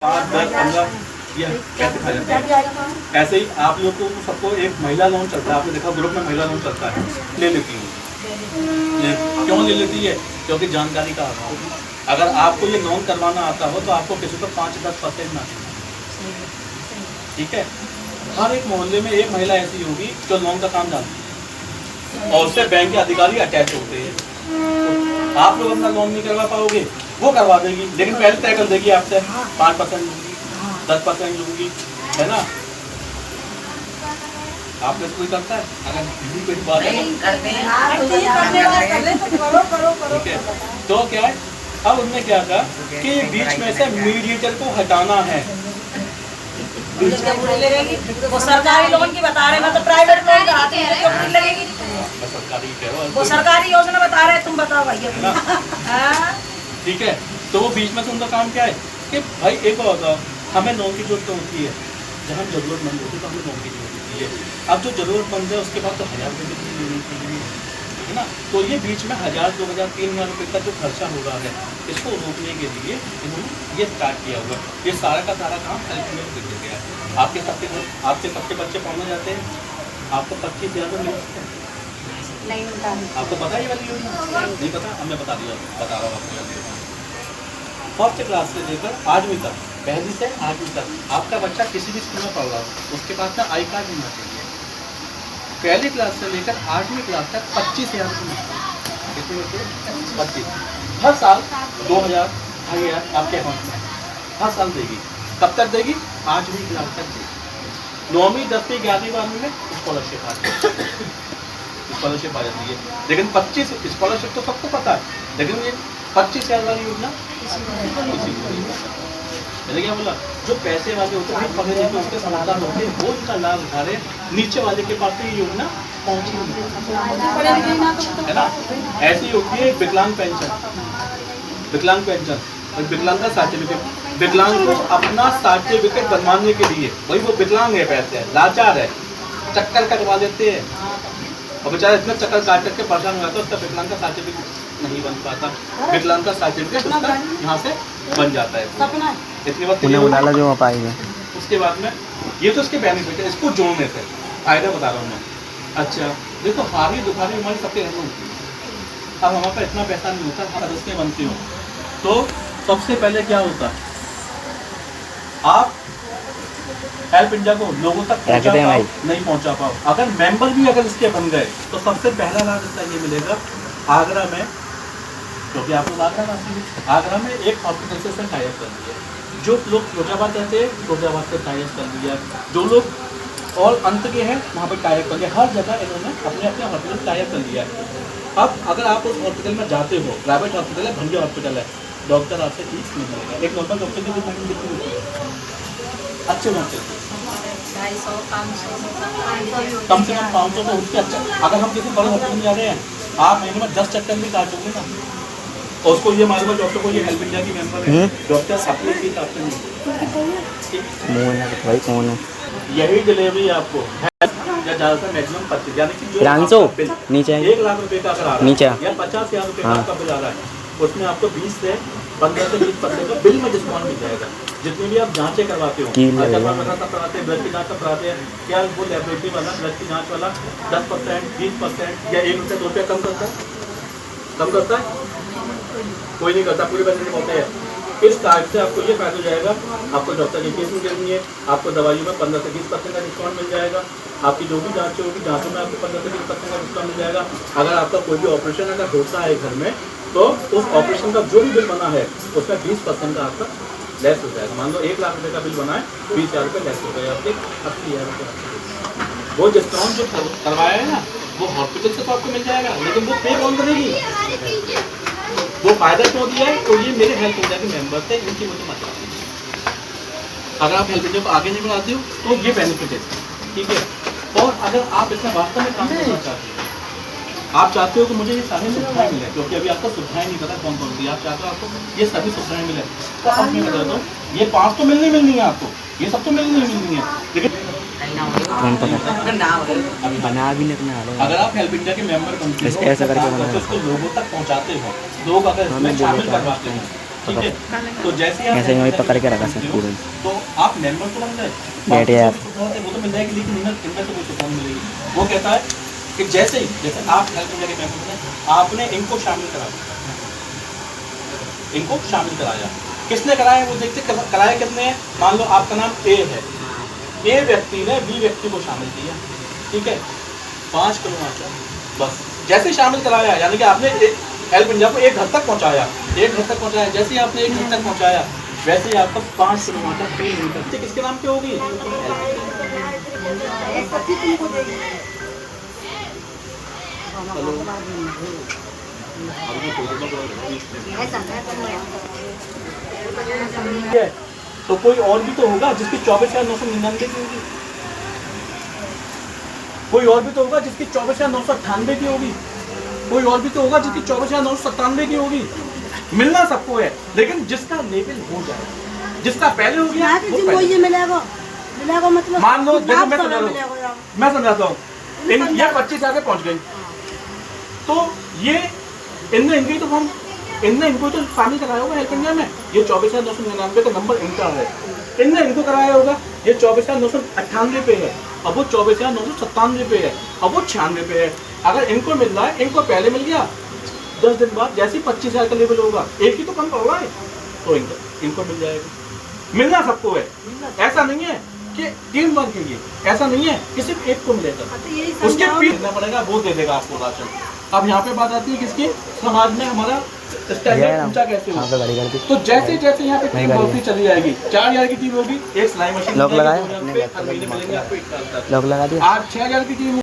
5, 10, 15 ये कैसे खा जाते हैं। ऐसे ही आप लोग को सबको एक महिला लोन चलता है, आपने देखा ग्रुप में महिला लोन चलता है, ले लेती हूँ। क्यों ले लेती है? क्योंकि जानकारी का अभाव। अगर आपको ये लोन करवाना आता हो तो आपको किसी को 5-10% ना देना, ठीक है। हर एक मोहल्ले में एक महिला ऐसी होगी जो लोन का काम जानती है और उससे बैंक के अधिकारी अटैच होते हैं। तो आप लोग अपना लोन नहीं करवा पाओगे, वो करवा देगी, लेकिन पहले तय कर देगी आपसे 5% लूँगी, 10% लूँगी, है ना। आप में कोई करता है? अगर नहीं कोई बात है ठीक है। तो क्या है, अब उनने क्या कहा कि बीच में से मीडिएटर को हटाना है। वो सरकारी लोन की बता रहे, मैं तो प्राइवेट लोन कराती हूँ, क्यों नहीं लगेगी? सरकारी कह रहा हूँ, वो सरकारी योजना बता रहे, तुम बताओ भैया। ठीक है। तो वो बीच में से उनका काम क्या है कि भाई एक होगा, हमें लोन की जरूरत होती है, जब हम जरूरतमंद होती है तो हमें लोन की जरूरत होती है। अब जो जरूरतमंद है उसके बाद तो 1000 रुपये की लेनी चाहिए, है ना। तो ये बीच में 1000, 2000, 3000 रुपये का जो खर्चा होगा है, इसको रोकने के लिए इन्होंने ये स्टार्ट किया हुआ। ये सारा का सारा काम हेल्प में कर दिया गया है। आपके सबके बच्चे पढ़ने जाते हैं, आपको 25,000 रुपये मिलते हैं, नहीं मिलता। आपको पता है ये वाली योजना? नहीं पता, अब मैं बता रहा हूँ आपको। फर्स्ट क्लास से लेकर 8वीं तक, पहली से 8वीं तक आपका बच्चा किसी भी स्कूल में पढ़ रहा हो, उसके पास ना आई कार्ड होना चाहिए। पहली क्लास से लेकर 8वीं क्लास तक 25,000 रुपये, 25 हर साल 2,000, 2,500 आपके अकाउंट में हर साल देगी। कब तक देगी? 8वीं क्लास तक देगी। 9वीं, 10वीं, 11वीं, 12वीं में स्कॉलरशिप आ जाती है। लेकिन 25 स्कॉलरशिप तो सबको पता है, लेकिन ये 25,000 वाली योजना मैंने क्या बोला, जो पैसे वाले होते हैं, पढ़े लिखे उसके समझदार होते हैं, वो इनका लाभ उठा रहे, नीचे वाले के पास ये योजना पहुंची नहीं, है ना। ऐसी होती है विकलांग पेंशन, विकलांग पेंशन और विकलांग का सर्टिफिकेट। विकलांग को अपना सर्टिफिकेट बनवाने के लिए, वही वो विकलांग है, पैसे है, लाचार है, चक्कर कटवा लेते हैं और बेचारा इतना चक्कर काट करके परेशान हो जाता है, उसका विकलांग का सर्टिफिकेट नहीं बन पाता। विकलांग का सर्टिफिकेट उसका यहाँ से बन जाता है। इतनी बात डाला जो आप आएगा। उसके बाद में ये तो इसके बेनिफिट है, इसको जोड़ने से फायदा बता रहा हूँ मैं। अच्छा देखो, हारी दुखारी हमारी सबके घर में होती है। अब हमारे पास इतना पैसा नहीं होता, हम सदस्य बनते हो तो सबसे पहले क्या होता, आप हेल्प इंडिया को लोगों तक पहुंचा पाओ, नहीं पहुंचा पाओ। अगर मेंबर भी अगर इसके बन गए तो सबसे पहला लाभ इसका ये मिलेगा, आगरा में, क्योंकि आप लोग आगरा वासी, आगरा में एक हॉस्पिटल से टाई अप कर दिया। जो लोग फिरोजाबाद रहते हैं, फिरोजाबाद से टाई अप कर दिया। जो लोग और अंत के हैं वहाँ पर टाई अप कर दिया। हर जगह इन्होंने अपने अपने हॉस्पिटल टाई अप कर लिया। अब अगर आप उस हॉस्पिटल में जाते हो, प्राइवेट हॉस्पिटल है, भंगी हॉस्पिटल है, डॉक्टर आपसे फीस नहीं मिलेगा। एक नॉर्मल डॉक्टर की फीस कितनी होती है? अच्छे डॉक्टर कम से कम 500 तो उसके। अच्छा अगर हम किसी बड़े हॉस्पिटल में जा रहे हैं, आप महीने में 10 चक्कर भी काटोगे ना, और उसको ये मालूम है डॉक्टर को ये हेल्प इंडिया की मेंबर है, डॉक्टर अपनी फीस आपसे नहीं, भाई कौन है? यही डिलीवरी आपको ज़्यादातर मैक्सिमम 25, यानी कि जो नीचे 1 लाख रुपए का अगर आ रहा है या 50,000 रुपये का आपका बिल आ रहा है, उसमें आपको 20 से 15 से 20% का बिल में डिस्काउंट मिल जाएगा। जितनी भी आप जांचें करवाते हो, कराते हैं, ब्लड की जाँच कराते हैं, क्या वो लेबोरेटरी वाला ब्लड की जाँच वाला 10%, 20% या 1 रुपये 2 रुपये कम करता है? कम करता है? कोई नहीं करता, पूरे पैसे होते हैं। इस कार्ड से आपको ये फायदा हो जाएगा, आपको डॉक्टर की फीस नहीं देनी है, आपको दवाइयों में 15 से 20% का डिस्काउंट मिल जाएगा, आपकी जो भी जाँचें होगी जाँचों में आपको 15 से 20% का डिस्काउंट मिल जाएगा। अगर आपका कोई भी ऑपरेशन अगर होता है घर में, तो उस ऑपरेशन का जो भी बिल बना है उसमें 20% का आपका लेस हो जाएगा। मान लो 1 लाख रुपये का बिल बना है, 20,000 रुपये लेस हो गए, आपके 80,000 रुपये। वो डिस्काउंट जो करवाया है ना, वो हॉस्पिटल से तो आपको मिल जाएगा, लेकिन वो पे कौन करेगी? वो फायदा क्यों दिया है? तो ये मेरे हेल्प इंडिया के मेंबर थे, इनकी मुझे मतलब, अगर आप हेल्प इंडिया को आगे नहीं बढ़ाते हो तो ये बेनिफिट है, ठीक है। और अगर आप इसमें वास्तव में काम करना चाहते हो, आप चाहते हो कि मुझे ये सारी सुविधाएं मिले, क्योंकि अभी आपको सुविधाएं नहीं पता कौन कौन सी, आप चाहते हो आपको ये सभी सुविधाएं मिले, तो अब मैं बता दूँ ये 5 तो मिलनी है आपको, ये सब तो मिलनी है, लेकिन अभी बना भी नहीं रहा। अगर आप हेल्प इंडिया के मेंबर बनते हो, ऐसा करके उसको लोगों तक पहुंचाते हो, लोग अगर इसमें शामिल करवाते हैं ठीक है। तो जैसे आप ऐसे ही वही पकड़ के रखा सब पूरे। तो आप मेंबर तो बन गए, बैठ गए आप। वो तो मिल जाएगी, लेकिन इनमें से कोई सुविधा नहीं मिलेगी। वो कहता है कि जैसे आप हेल्प इंडिया के मेंबर बने, आपने इनको शामिल करा, इनको शामिल कराया, किसने कराया वो देखते, कराया कितने हैं। मान लो आपका नाम ए है, ए व्यक्ति ने बी व्यक्ति को शामिल किया, ठीक है, 5 किलो आटा, बस जैसे शामिल कराया, यानी कि आपने हेल्प इंडिया को एक घर तक पहुंचाया, एक घर तक पहुंचाया, जैसे ही आपने एक घर तक पहुंचाया वैसे ही आपका 5 किलो आटा फ्री मिलता। किसके नाम पे होगी? तो कोई और भी तो होगा जिसकी 24,999 की होगी, कोई और भी तो होगा जिसकी 24,998 की होगी, कोई और भी तो होगा जिसकी 24,997 की होगी। मिलना सबको है, लेकिन जिसका लेवल हो जाए, जिसका पहले हो गया वो पहले। ये मिलेगा मतलब मान लो, देखो मैं समझाता हूँ, ये 25,000 पे पहुंच गई, तो ये इनने इनको तो शामिल कराया होगा हेल्प इंडिया में। ये 24,999 का नंबर इनका है, इनने इनको कराया होगा। ये 24,998 पे है, अब वो 24,997 पे है, अब वो 96 पे है। अगर इनको मिल रहा है, इनको पहले मिल गया, 10 दिन बाद जैसे ही 25,000 का लेवल होगा, एक ही तो कम होगा है, तो इनको मिल जाएगा। मिलना सबको है, ऐसा नहीं है कि टीम वर्क के लिए, ऐसा नहीं है कि सिर्फ एक को मिलेगा, उसके पीछे देना पड़ेगा, वो दे देगा आपको राशन। अब यहाँ पे बात आती है किसकी, समाज में हमारा स्टैंडर्ड ऊंचा कैसे हो। तो जैसे जैसे यहाँ पे टीम बढ़ती चली जाएगी, 4,000 की टीम होगी, एक सिलाई मशीन लॉक लगाया, मिलेंगे आपको 1 साल तक। लॉक लगा दिया। आज 6,000 की टीम